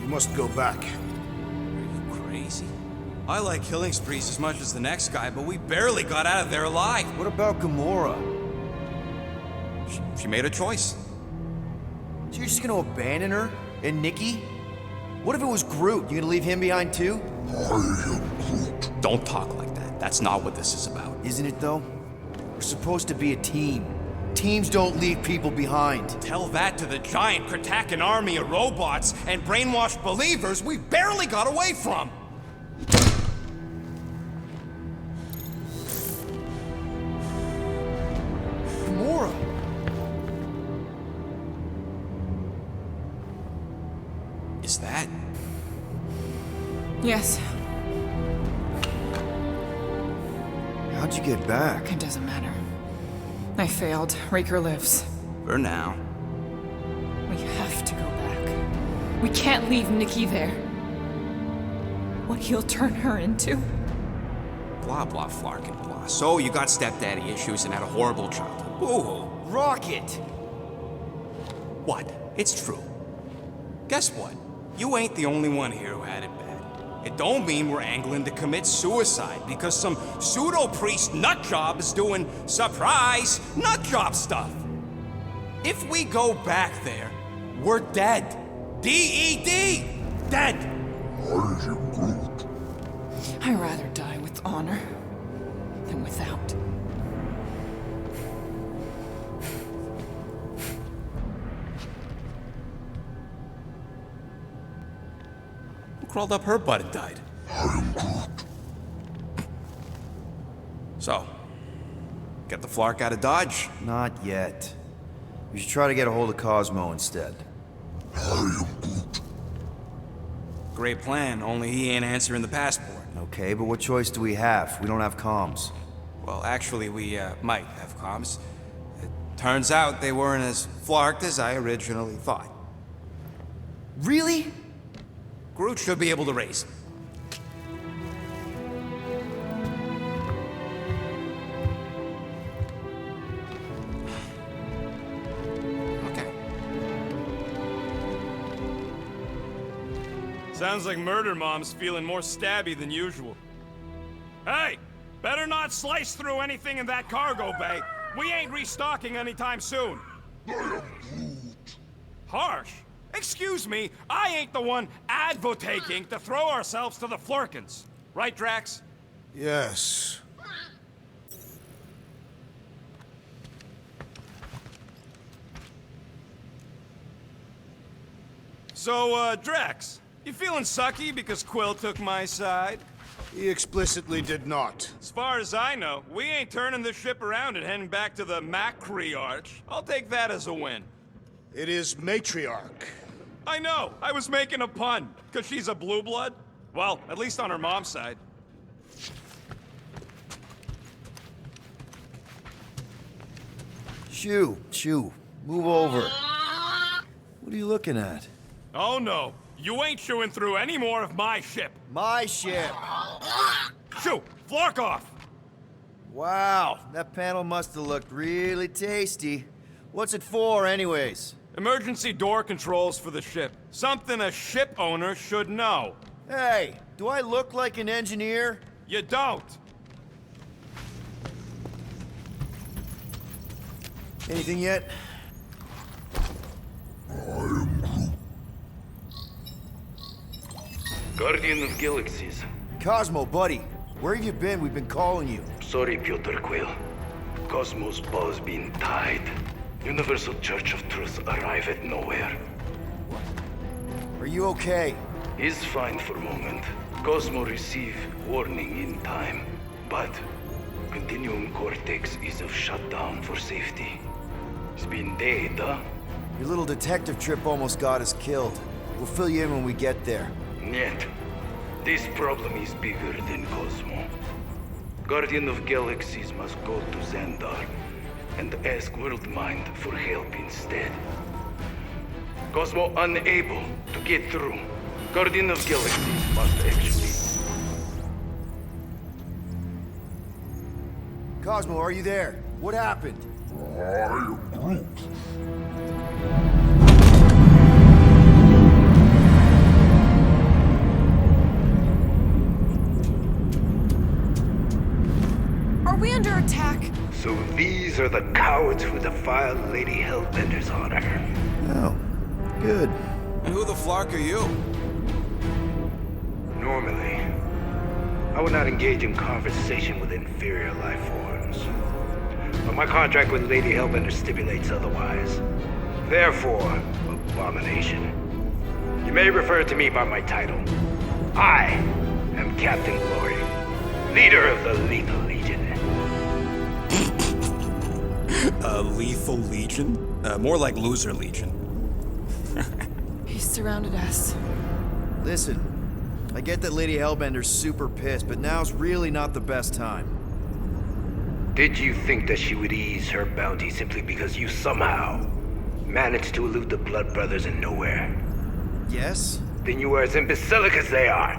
We must go back. Are you crazy? I like killing sprees as much as the next guy, but we barely got out of there alive. What about Gamora? She made a choice. So you're just gonna abandon her? And Nikki? What if it was Groot? You gonna leave him behind too? I am Groot. Don't talk like that. That's not what this is about. Isn't it though? We're supposed to be a team. Teams don't leave people behind. Tell that to the giant Kratakan army of robots and brainwashed believers we barely got away from. Gamora! Is that? Yes, How'd you get back? it doesn't matter. I failed. Raker lives. For now. We have to go back. We can't leave Nikki there. What he'll turn her into? Blah, blah, flark and blah. So you got stepdaddy issues and had a horrible childhood. Ooh. Rocket! What? It's true. Guess what? You ain't the only one here who had it bad. It don't mean we're angling to commit suicide because some pseudo-priest nutjob is doing surprise nutjob stuff. If we go back there, we're dead. D-E-D! Dead! I am Groot. I'd rather die with honor than without. Who crawled up her butt and died? I am Groot. So, get the flark out of Dodge? Not yet. We should try to get a hold of Cosmo instead. I am Groot. Great plan, only he ain't answering the passport. Okay, but what choice do we have? We don't have comms. Well, actually, we might have comms. It turns out they weren't as flarked as I originally thought. Really? Groot should be able to raise them. Okay. Sounds like Murder Mom's feeling more stabby than usual. Hey! Better not slice through anything in that cargo bay. We ain't restocking anytime soon. I am Groot. Harsh? Excuse me, I ain't the one advocating to throw ourselves to the Flurkins. Right, Drax? Yes. So, Drax, you feeling sucky because Quill took my side? He explicitly did not. As far as I know, we ain't turning this ship around and heading back to the Matriarch. I'll take that as a win. It is matriarch. I know, I was making a pun, because she's a blue blood. Well, at least on her mom's side. Shoo, move over. What are you looking at? Oh no, you ain't chewing through any more of my ship. My ship! Shoo, flark off! Wow, that panel must have looked really tasty. What's it for, anyways? Emergency door controls for the ship. Something a ship owner should know. Hey, do I look like an engineer? You don't. Anything yet? Guardian of Galaxies. Cosmo, buddy, where have you been? We've been calling you. Sorry, Peter Quill. Cosmos bow's been tied. Universal Church of Truth arrive at nowhere. Are you okay? He's fine for moment. Cosmo receive warning in time. But Continuum Cortex is of shutdown for safety. It's been dead, huh? Your little detective trip almost got us killed. We'll fill you in when we get there. Yet, this problem is bigger than Cosmo. Guardian of Galaxies must go to Xandar and ask Worldmind for help instead. Cosmo unable to get through. Guardian of Galaxies must actually... Cosmo, are you there? What happened? I am Groot. These are the cowards who defile Lady Hellbender's honor. Oh, good. And who the flark are you? Normally, I would not engage in conversation with inferior life forms. But my contract with Lady Hellbender stipulates otherwise. Therefore, abomination. You may refer to me by my title. I am Captain Glory, leader of the Lethal Legion. Lethal Legion? More like Loser Legion. He's surrounded us. Listen, I get that Lady Hellbender's super pissed, but now's really not the best time. Did you think that she would ease her bounty simply because you somehow managed to elude the Blood Brothers in nowhere? Yes? Then you are as imbecilic as they are.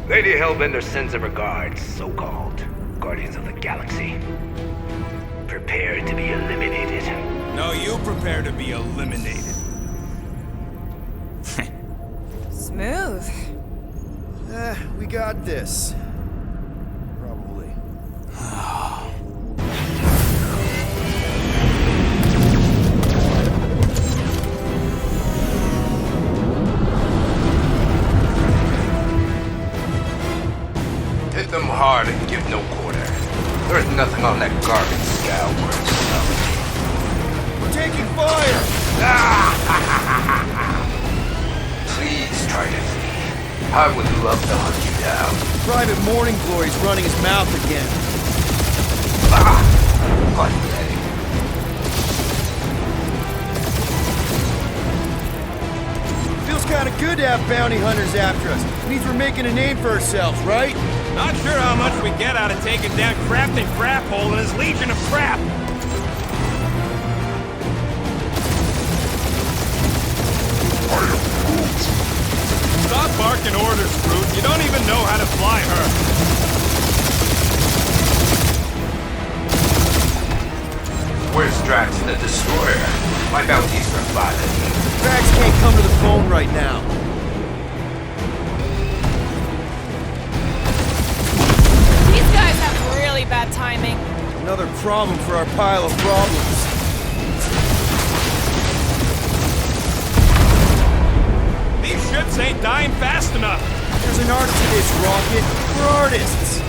Lady Hellbender sends her regards, so-called Guardians of the Galaxy. Prepare to be eliminated. No, you prepare to be eliminated. Smooth. We got this. Probably. Hit them hard and give no quarter. There's nothing on that garbage scow worth salvaging. We're taking fire! Please try to flee. I would love to hunt you down. Private Morning Glory's running his mouth again. Pathetic. Feels kind of good to have bounty hunters after us. Means we're making a name for ourselves, right? Not sure how much we get out of taking down Crafting Craphole and his Legion of Crap. Stop barking orders, Groot. You don't even know how to fly her. Where's Drax the Destroyer? My bounty's for 5 of you. Drax can't come to the phone right now. These guys have really bad timing. Another problem for our pile of problems. These ships ain't dying fast enough. There's an art to this, Rocket. We're artists.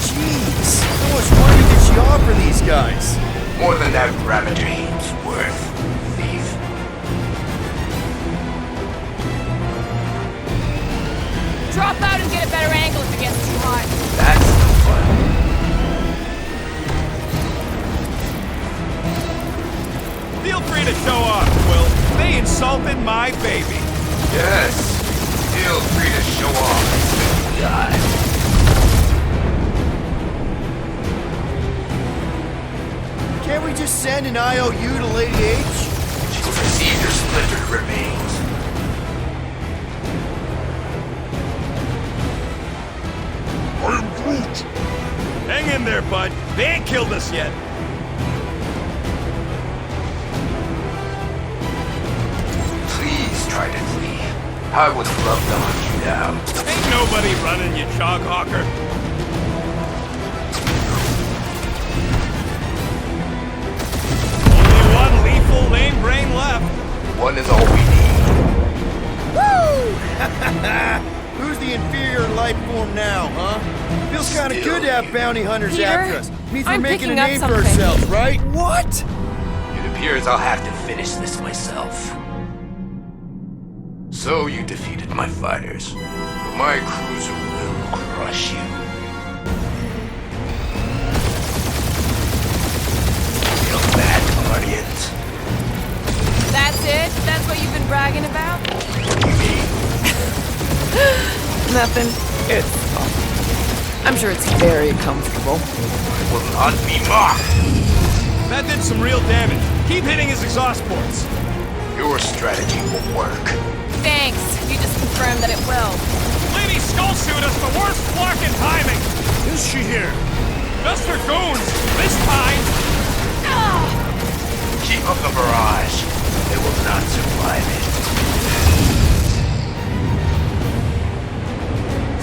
Jeez, how much money did she offer these guys? More than that Ravager heap's worth, thief. Drop out and get a better angle if it gets too hot. That's the fun. Feel free to show off, Quill. They insulted my baby. Yes. Feel free to show off, guy. Can't we just send an IOU to Lady H? She'll receive your splintered remains. I am Groot. Hang in there, bud. They ain't killed us yet. Please try to flee. I would love to hunt you down. Ain't nobody running, you chog hawker. Only one lethal lame brain left. One is all we need. Woo! Who's the inferior life form now, huh? Feels kind of good to have bounty hunters Peter, after us. Means we're I'm making a picking up name for something. ourselves, right? What? It appears I'll have to finish this myself. So you defeated my fighters, but my cruiser will crush you. Feel that, Guardians? That's it? That's what you've been bragging about? What do you mean? Nothing. It's fun. I'm sure it's very comfortable. I will not be mocked. That did some real damage. Keep hitting his exhaust ports. Your strategy will work. Thanks. You just confirmed that it will. Lady Skullsuit us the worst flarking timing. Is she here? Just her goons. This time. Keep up the barrage. They will not survive it.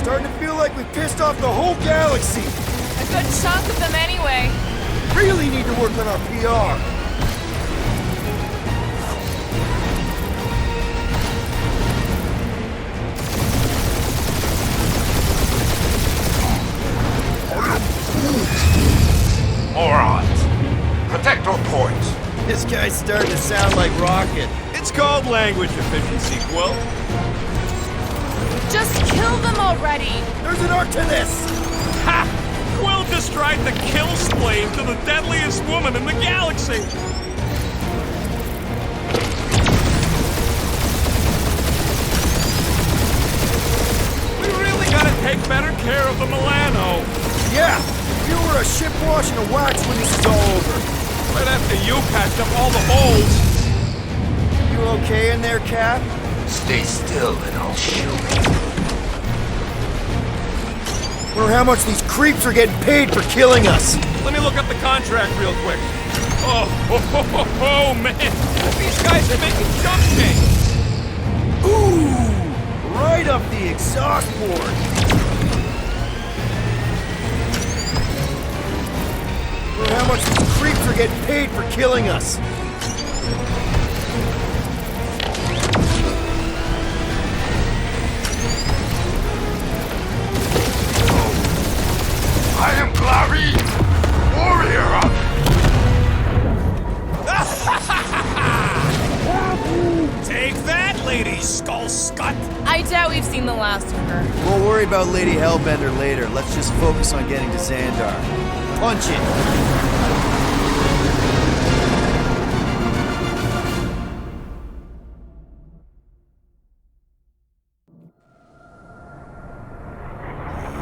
Starting to feel like we pissed off the whole galaxy. A good chunk of them anyway. Really need to work on our PR. Morons! Protect our points! This guy's starting to sound like Rocket. It's called language efficiency, Quill. Just kill them already. There's an art to this! Ha! Quill just tried to kill Splane to the deadliest woman in the galaxy! We really gotta take better care of the Milano. Yeah! You were a ship wash and a wax when this is all over. Right after you patched up all the holes. You okay in there, Cap? Stay still and I'll shoot you. Wonder how much these creeps are getting paid for killing us. Let me look up the contract real quick. Oh, man! These guys are making jump change! Ooh! Right up the exhaust port! Wonder how much these creeps are getting paid for killing us. I am Clary, warrior of... Take that, Lady Skull Scut! I doubt we've seen the last of her. We'll worry about Lady Hellbender later. Let's just focus on getting to Xandar. Punch it!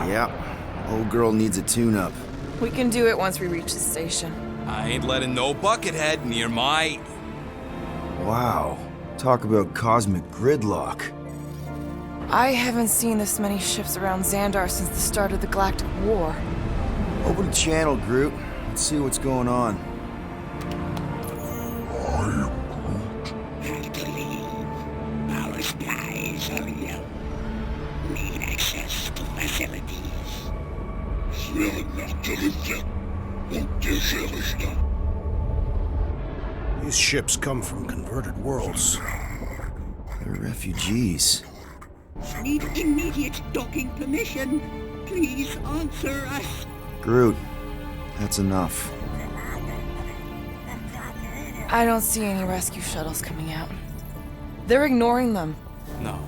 Yep. Old girl needs a tune-up. We can do it once we reach the station. I ain't letting no buckethead near my... Wow. Talk about cosmic gridlock. I haven't seen this many ships around Xandar since the start of the Galactic War. Open the channel, Groot. Let's see what's going on. Have to leave. Our skies are yellow. Need access to facilities. These ships come from converted worlds. They're refugees. Need immediate docking permission. Please answer us. Groot, that's enough. I don't see any rescue shuttles coming out. They're ignoring them. No.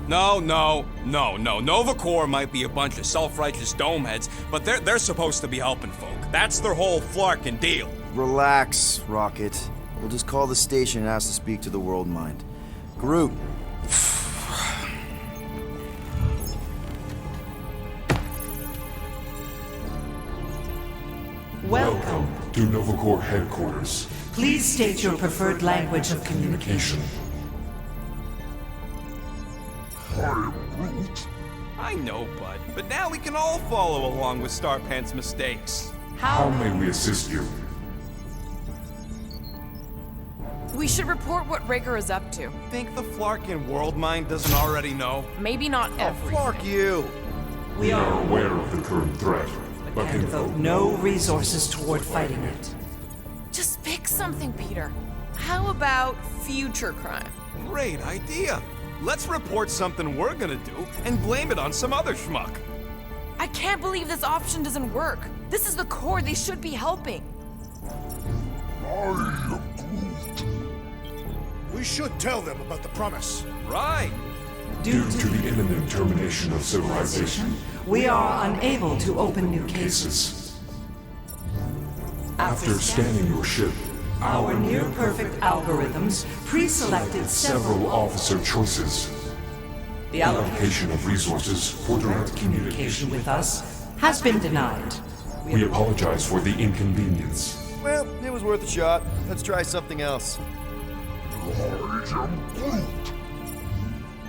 Nova Corps might be a bunch of self-righteous domeheads, but they're supposed to be helping folk. That's their whole flarkin' deal. Relax, Rocket. We'll just call the station and ask to speak to the World Mind. Groot. Welcome to Nova Corps headquarters. Please state your preferred language of communication. I know, bud, but now we can all follow along with Starpant's mistakes. How may we assist you? We should report what Rigger is up to. Think the Flarkin World Mind doesn't already know? Maybe not everything. Fuck you! We are aware of the current threat, but can Devote no resources toward fighting it. Just pick something, Peter. How about future crime? Great idea. Let's report something we're gonna do and blame it on some other schmuck. I can't believe this option doesn't work. This is the Corps. They should be helping. We should tell them about the promise. Right. due to the imminent termination of civilization, we are unable to open new cases. After scanning your ship, Our near-perfect algorithms pre-selected several officer choices. The allocation of resources for direct communication with us has been denied. We apologize for the inconvenience. Well, it was worth a shot. Let's try something else.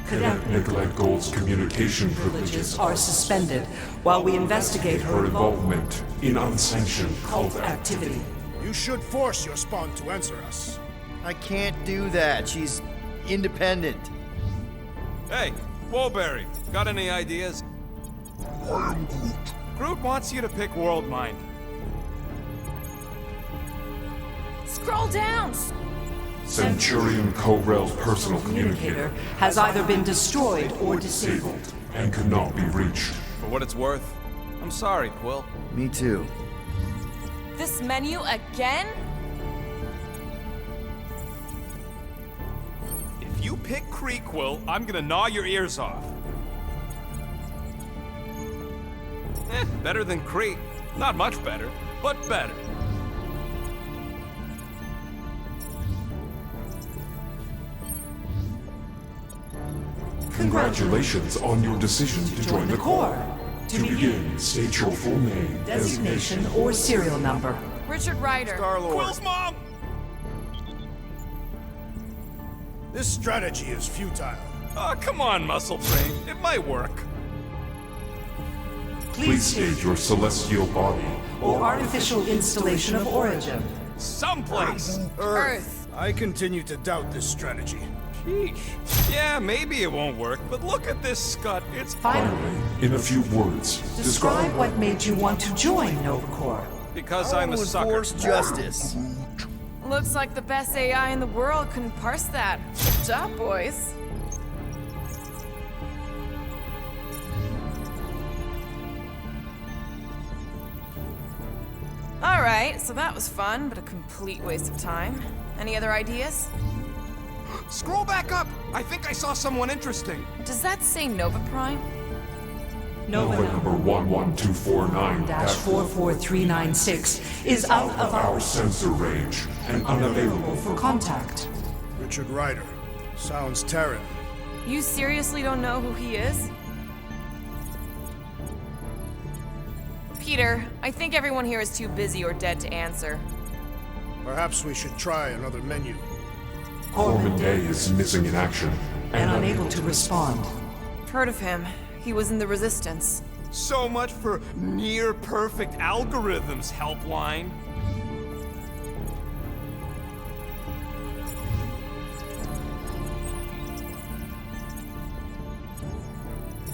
Cadet Nicolette Gold's communication privileges Are suspended while we investigate her involvement in unsanctioned cult activity. You should force your spawn to answer us. I can't do that. She's independent. Hey, Woolberry, got any ideas? Groot wants you to pick World Mind. Scroll down! Centurion Co-Rel's personal Communicator communicator has either been destroyed or disabled. and cannot be reached. For what it's worth, I'm sorry, Quill. Me too. This menu again? If you pick Kree, Quill, I'm gonna gnaw your ears off. Better than Kree. Not much better, but better. Congratulations on your decision to join the Corps. To begin, state your full name, Designation or serial number. Richard Ryder. Quill's mom! This strategy is futile. Oh, come on, Muscle Brain. It might work. Please state your celestial body Or artificial installation of origin. Someplace. Earth. I continue to doubt this strategy. Sheesh. Yeah, maybe it won't work, but look at this scut. It's Finally, in a few words. describe what made you want to join Nova Corps. because I I'm a want to sucker. enforce justice. Looks like the best AI in the world couldn't parse that. Good job, boys. Alright, so that was fun, but a complete waste of time. Any other ideas? Scroll back up. I think I saw someone interesting. Does that say Nova Prime? Nova Number 11249-44396 is out of our sensor range and unavailable for contact. Richard Ryder. Sounds Terran. You seriously don't know who he is? Peter, I think everyone here is too busy or dead to answer. Perhaps we should try another menu. Corpsman Day is missing in action And unable to respond. Heard of him. He was in the Resistance. So much for near-perfect algorithms, helpline.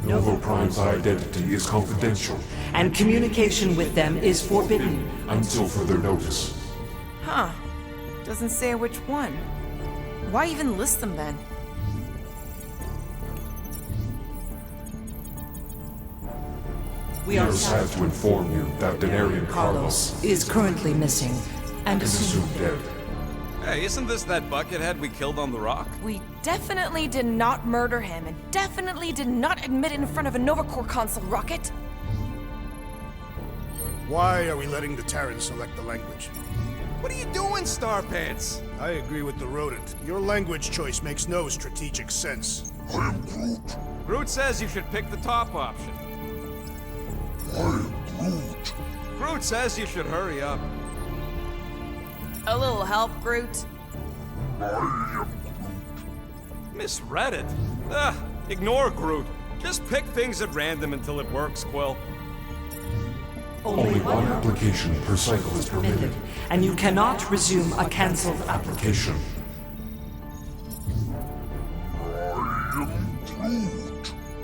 Nova Prime's identity is confidential And communication with them is forbidden. until further notice. Huh. Doesn't say which one. Why even list them then? We We are are sad to inform you that Denarian Carlos is currently missing and is assumed assumed dead. Hey, isn't this that buckethead we killed on the rock? We definitely did not murder him, and definitely did not admit it in front of a Nova Corps console, Rocket. Why are we letting the Terran select the language? What are you doing, Starpants? I agree with the rodent. Your language choice makes no strategic sense. Groot says you should pick the top option. Groot says you should hurry up. A little help, Groot. Misread it. Ignore Groot. Just pick things at random until it works, Quill. Only one application per cycle is permitted. and you cannot resume a cancelled application.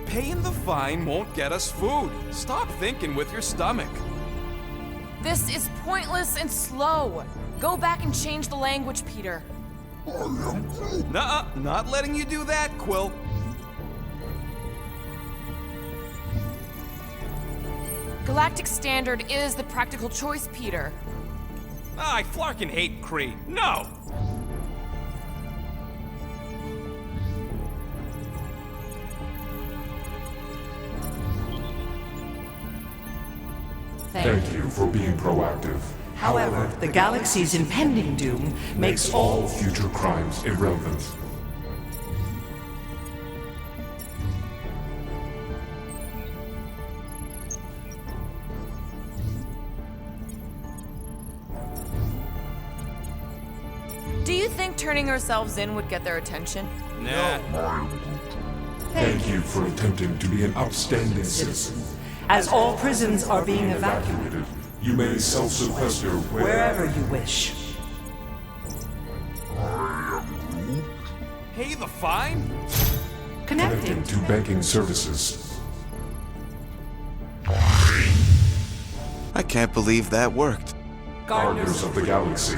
Paying the fine won't get us food. Stop thinking with your stomach. This is pointless and slow. Go back and change the language, Peter. Nuh-uh, not letting you do that, Quill. Galactic Standard is the practical choice, Peter. I flarkin' hate Kree. No! Thank you for being proactive. However, the galaxy's impending doom makes All future crimes irrelevant. Do you think turning ourselves in would get their attention? Nah. Thank you for attempting to be an upstanding citizen. as all prisons are being evacuated You may self-sequester wherever you wish. Pay the fine? Connecting. connecting to banking services. I can't believe that worked. Guardians of the Galaxy.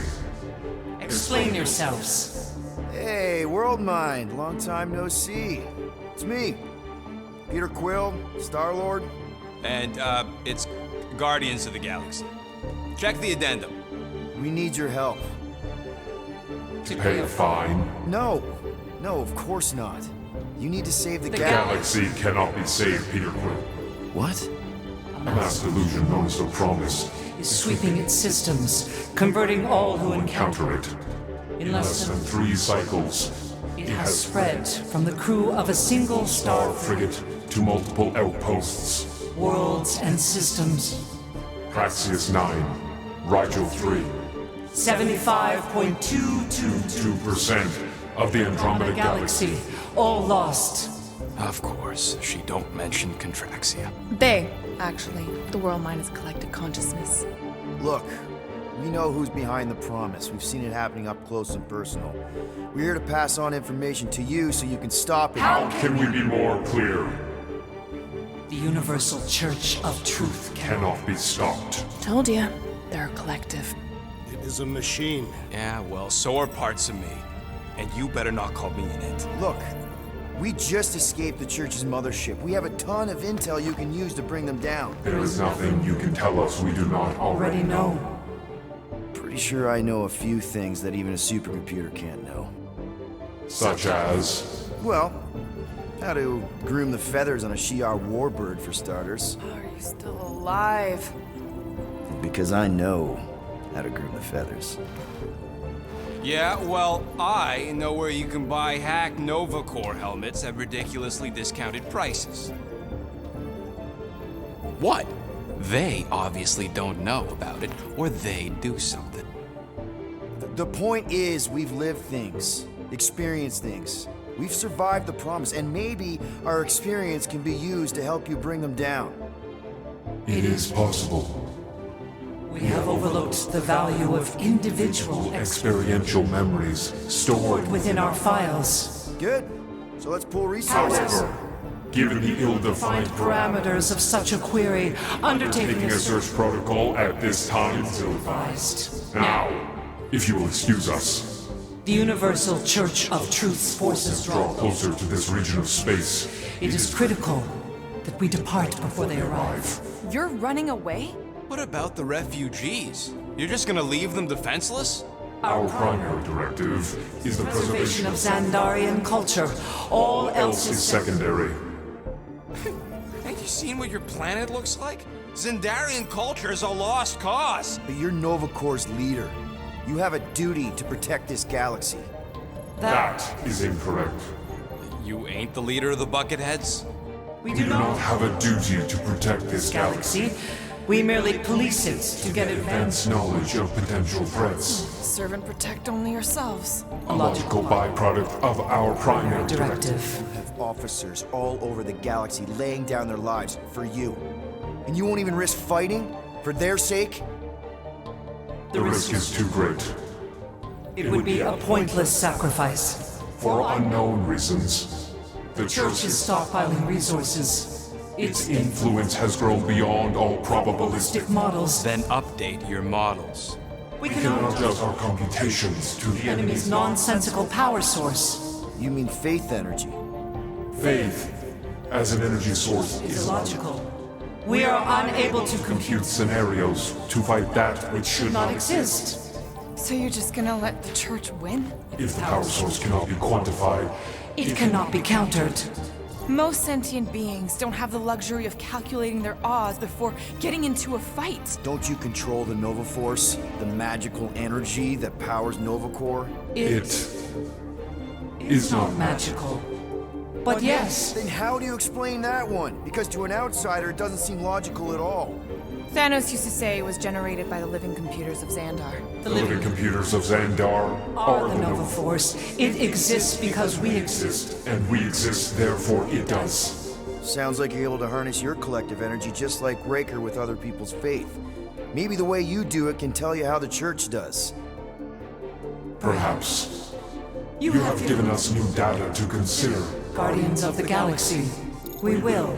Explain yourselves. Hey, World Mind, long time no see. It's me, Peter Quill, Star-Lord. And, it's Guardians of the Galaxy. Check the addendum. We need your help. To pay a fine? No, of course not. You need to save the Galaxy cannot be saved, Peter Quill. What? A mass delusion known as the Promise Is sweeping its systems, converting all who encounter encounter it. In less than 3 cycles, it has spread from the crew of a single star frigate to multiple outposts. worlds and systems. Praxius 9, Rigel 3, 75.222% 2% of the Andromeda Galaxy. galaxy, all lost. Of course, she don't mention Contraxia. They, actually. The world mind is a collective consciousness. Look, we know who's behind the Promise. We've seen it happening up close and personal. We're here to pass on information to you so you can stop it. How can we be more clear? The Universal Church of Truth Cannot be stopped. Told ya. They're a collective. It is a machine. Yeah, well, so are parts of me. And you better not call me in it. Look, we just escaped the Church's mothership. We have a ton of intel you can use to bring them down. There is nothing you can tell us we do not already know. Pretty sure I know a few things that even a supercomputer can't know. Such as... Well, how to groom the feathers on a Shi'ar warbird, for starters. Are you still alive? Because I know how to groom the feathers. Yeah, well, I know where you can buy hack Nova Corps helmets at ridiculously discounted prices. What? They obviously don't know about it, or they do something. The point is, we've lived things, experienced things. We've survived the Promise, and maybe our experience can be used to help you bring them down. It is possible. We have overlooked the value of individual Experiential memories stored within our files. Good. So let's pull resources. However, given the ill-defined Parameters of such a query, undertaking taking a search protocol at this time is ill-advised. Now, if you will excuse us, The Universal Church of Truth's forces draw closer to this region of space. It is critical that we depart before they arrive. You're running away? What about the refugees? You're just gonna leave them defenseless? Our primary directive is the preservation of Xandarian culture. All else is secondary. Have you seen what your planet looks like? Xandarian culture is a lost cause. But you're Nova Corps' leader. You have a duty to protect this galaxy. That is incorrect. You ain't the leader of the Bucketheads? We We do not have a duty to protect this galaxy. galaxy. We merely police it to get Advanced knowledge of potential threats. Serve and protect only yourselves. A logical byproduct of our primary directive. directive. You have officers all over the galaxy laying down their lives for you. And you won't even risk fighting? For their sake? The risk is too great. It would be a pointless sacrifice. For unknown reasons, the Church is stockpiling resources. its influence has grown beyond all probabilistic. Stick models. Then update your models. We We can cannot adjust adjust our computations to the enemy's enemy's nonsensical power source. You mean faith energy? faith as an energy source It's is illogical. We are unable to compute scenarios to fight that which should not not exist. So you're just gonna let the church win? If the power source cannot be quantified, It cannot be countered. Most sentient beings don't have the luxury of calculating their odds before getting into a fight. Don't you control the Nova Force? The magical energy that powers Nova Corps? it is not magical. But yes, Then how do you explain that one? Because to an outsider, it doesn't seem logical at all. Thanos used to say it was generated by the living computers of Xandar. the living computers of Xandar are the Nova Force. It exists because we exist. and we exist, therefore it does. Sounds like you're able to harness your collective energy just like Raker with other people's faith. Maybe the way you do it can tell you how the church does. Perhaps. You You have given us new data to consider. Guardians of the Galaxy. We will.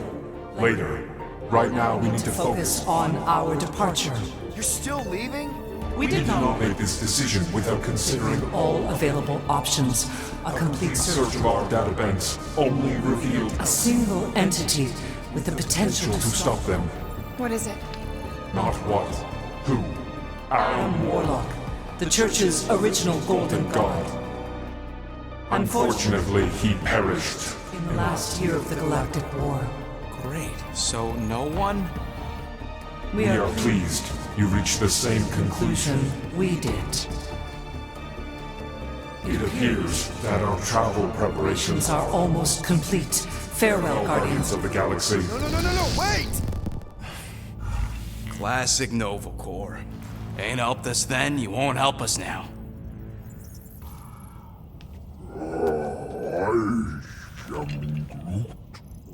Later, Right now, we need to Focus on our departure. You're still leaving? We We did did not not make this decision without considering all available options. A complete search of our databanks only revealed A single entity with the potential to stop them. What is it? Not what, who. Aaron Warlock, the Church's original golden god. Unfortunately, he perished. In the last year of the Galactic War, Great. So no one? we We are are pleased you reached the same conclusion. we did. It appears that our travel preparations Are almost complete. Farewell, Guardians Guardians. of the Galaxy. No, wait! Classic Nova Corps. Ain't helped us then, you won't help us now.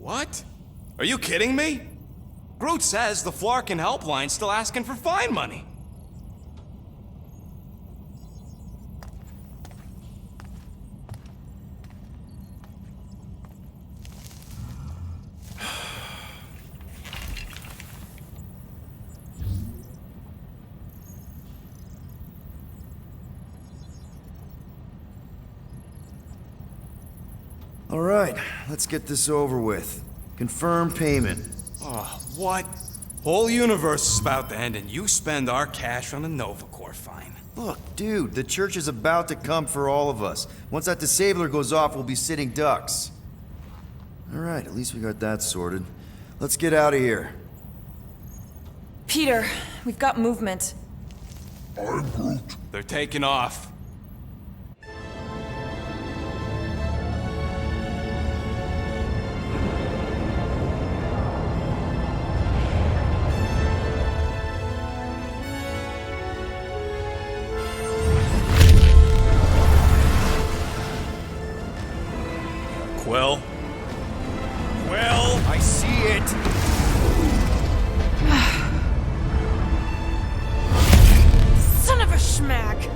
What? Are you kidding me? Groot says the Flarkin helpline's still asking for fine money. All right, let's get this over with. Confirm payment. Oh, what? Whole universe is about to end and you spend our cash on a Nova Corps fine. Look, dude, the church is about to come for all of us. Once that disabler goes off, we'll be sitting ducks. All right, at least we got that sorted. Let's get out of here. Peter, we've got movement. They're taking off. Quill? Quill? I see it! Son of a schmack!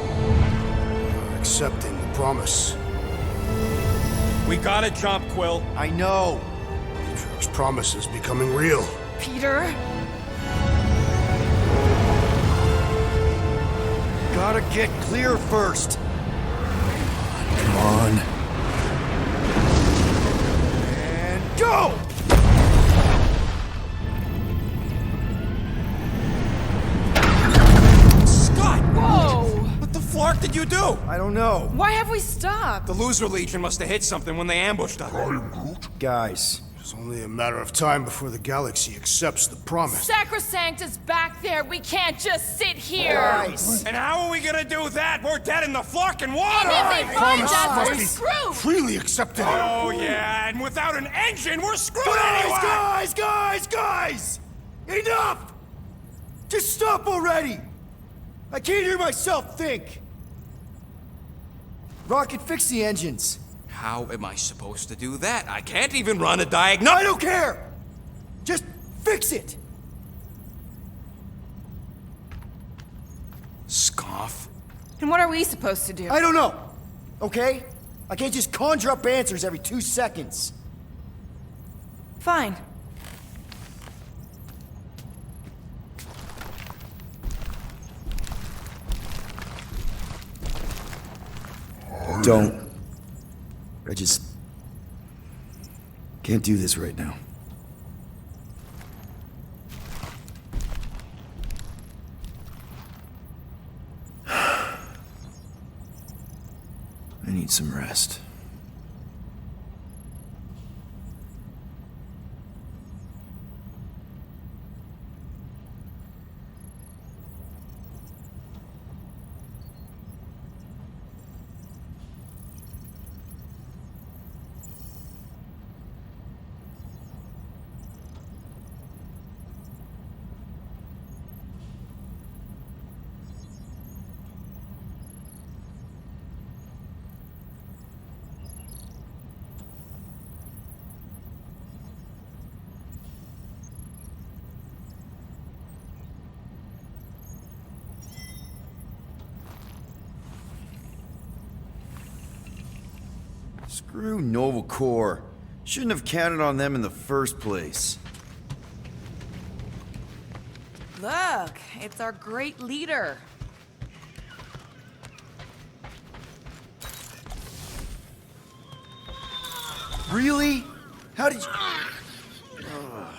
You're accepting the promise. We gotta jump, Quill. I know! Drax's promise is becoming real. Peter? Gotta get clear first! Come on. And go! Scott! Whoa! What the flark did you do? I don't know. Why have we stopped? The Loser Legion must have hit something when they ambushed us. Guys, It's only a matter of time before the galaxy accepts the promise. Sacrosanct is back there. We can't just sit here. guys! And how are we gonna do that? We're dead in the flarkin' water! And if they find Promise us, must we're be screwed. freely accepted. Oh yeah, and without an engine, we're screwed anyway! Guys! Enough! Just stop already! I can't hear myself think! Rocket, fix the engines. How am I supposed to do that? I can't even run a I diagnosis. don't care! Just fix it! Scoff. And what are we supposed to do? I don't know, okay? I can't just conjure up answers every 2 seconds. Fine. Don't. I just can't do this right now. I need some rest. Screw Nova Corps. Shouldn't have counted on them in the first place. Look, it's our great leader. Really? How did you... Ugh.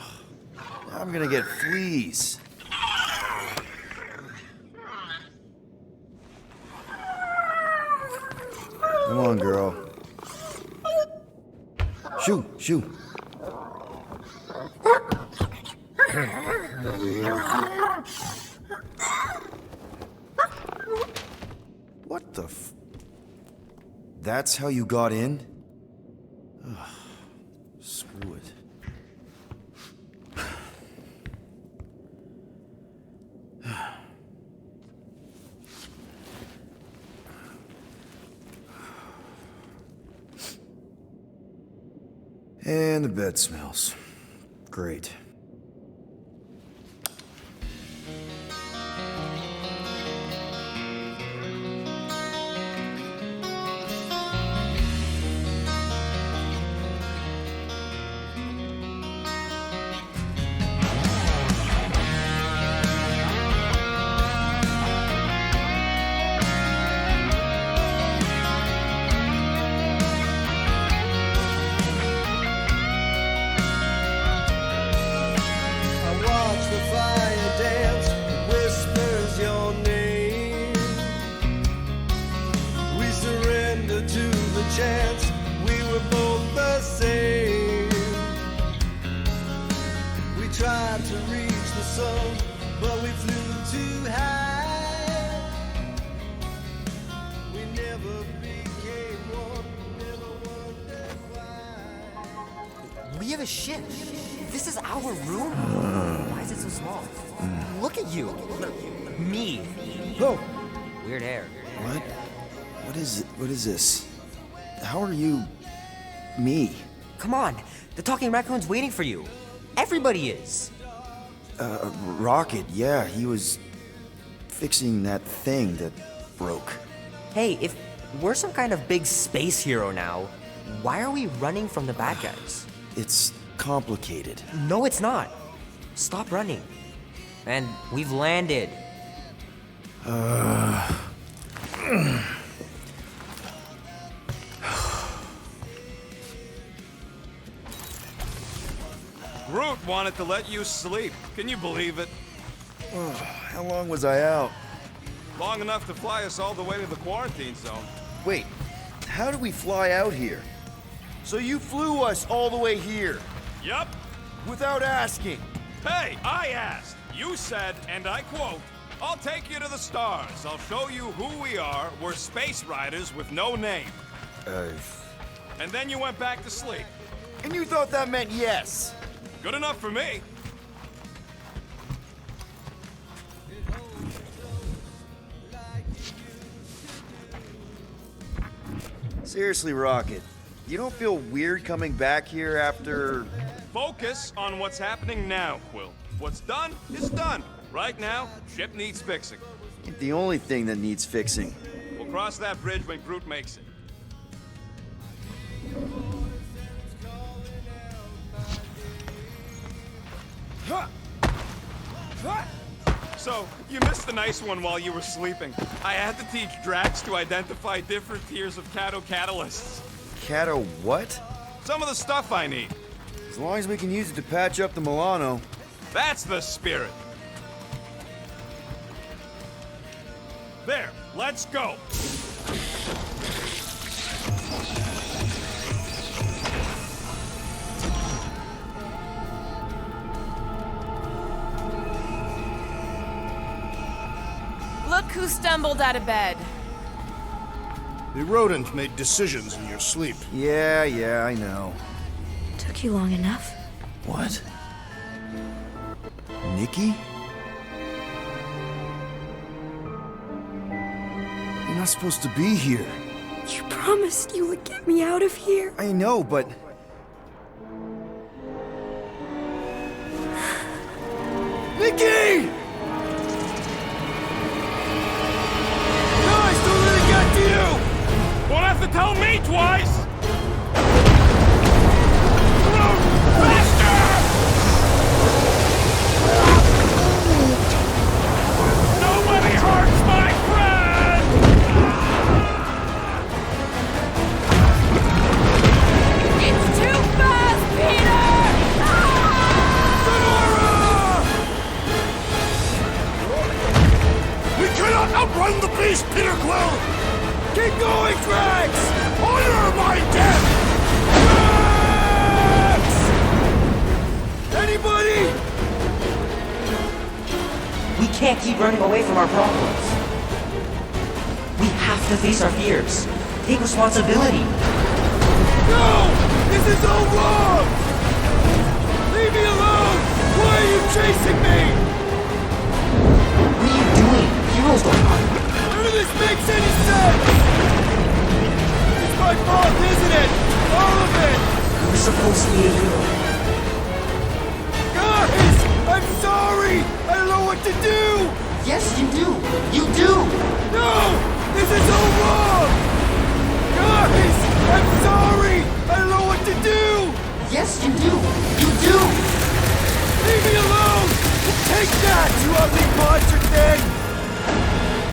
I'm gonna get fleas. Come on, girl. Shoo, shoo. What the f... That's how you got in? Ugh. Screw it. And the bed smells. Great. We have a ship. This is our room? Why is it so small? Look at you. Me. Oh. Weird hair. What? What is it? What is this? How are you... me? Come on. The talking raccoon's waiting for you. Everybody is. Rocket, yeah, he was fixing that thing that broke. Hey, if we're some kind of big space hero now, why are we running from the bad guys? It's complicated. No, it's not. Stop running. And we've landed. Groot wanted to let you sleep. Can you believe it? How long was I out? Long enough to fly us all the way to the quarantine zone. Wait, how did we fly out here? So you flew us all the way here? Yup. Without asking? Hey, I asked. You said, and I quote, "I'll take you to the stars. I'll show you who we are. We're space riders with no name." And then you went back to sleep. And you thought that meant yes? Good enough for me. Seriously, Rocket, you don't feel weird coming back here after... Focus on what's happening now, Quill. What's done is done. Right now, ship needs fixing. Ain't the only thing that needs fixing. We'll cross that bridge when Groot makes it. So, you missed the nice one while you were sleeping. I had to teach Drax to identify different tiers of Cato catalysts. Cato what? Some of the stuff I need. As long as we can use it to patch up the Milano. That's the spirit. There, let's go. Look who stumbled out of bed. The rodent made decisions in your sleep. Yeah, I know. Took you long enough. What? Nikki? You're not supposed to be here. You promised you would get me out of here. I know, but... Nikki! Guys, don't let it get to you! Won't have to tell me twice! On the beast, Peter Quill! Keep going, Drax! Honor my death! Drax! Anybody? We can't keep running away from our problems. We have to face our fears. Take responsibility. No! This is all wrong! Leave me alone! Why are you chasing me? What are you doing? Heroes don't run. None of this makes any sense! It's my fault, isn't it? All of it! You're supposed to be a hero. Guys! I'm sorry! I don't know what to do! Yes, you do! You do! No! This is all wrong!